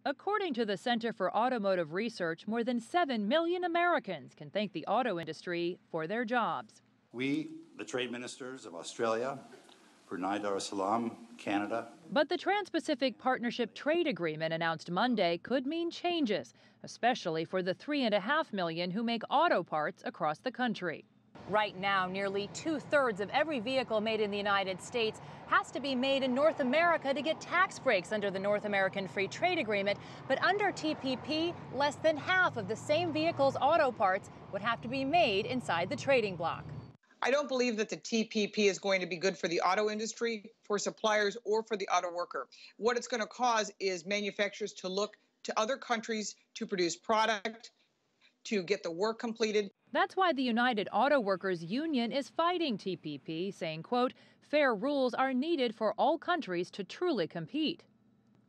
According to the Center for Automotive Research, more than 7 million Americans can thank the auto industry for their jobs. We, the trade ministers of Australia, Brunei Darussalam, Canada. But the Trans-Pacific Partnership Trade Agreement announced Monday could mean changes, especially for the 3.5 million who make auto parts across the country. Right now, nearly 2/3 of every vehicle made in the United States has to be made in North America to get tax breaks under the North American Free Trade Agreement. But under TPP, less than half of the same vehicle's auto parts would have to be made inside the trading bloc. I don't believe that the TPP is going to be good for the auto industry, for suppliers, or for the auto worker. What it's going to cause is manufacturers to look to other countries to produce product, to get the work completed. That's why the United Auto Workers Union is fighting TPP, saying, quote, fair rules are needed for all countries to truly compete.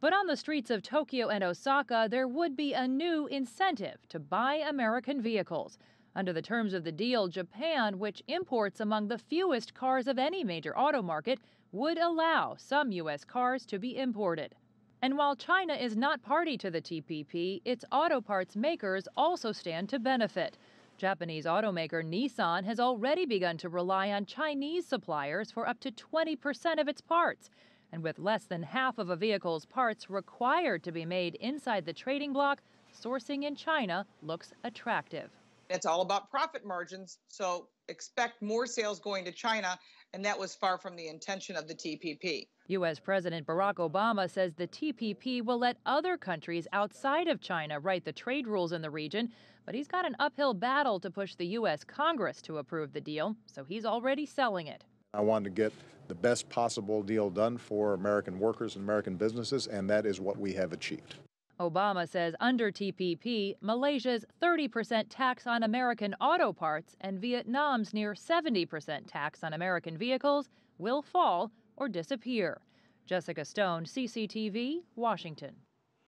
But on the streets of Tokyo and Osaka, there would be a new incentive to buy American vehicles. Under the terms of the deal, Japan, which imports among the fewest cars of any major auto market, would allow some U.S. cars to be imported. And while China is not party to the TPP, its auto parts makers also stand to benefit. Japanese automaker Nissan has already begun to rely on Chinese suppliers for up to 20% of its parts. And with less than half of a vehicle's parts required to be made inside the trading bloc, sourcing in China looks attractive. It's all about profit margins, so expect more sales going to China, and that was far from the intention of the TPP. U.S. President Barack Obama says the TPP will let other countries outside of China write the trade rules in the region, but he's got an uphill battle to push the U.S. Congress to approve the deal, so he's already selling it. I wanted to get the best possible deal done for American workers and American businesses, and that is what we have achieved. Obama says under TPP, Malaysia's 30% tax on American auto parts and Vietnam's near 70% tax on American vehicles will fall or disappear. Jessica Stone, CCTV, Washington.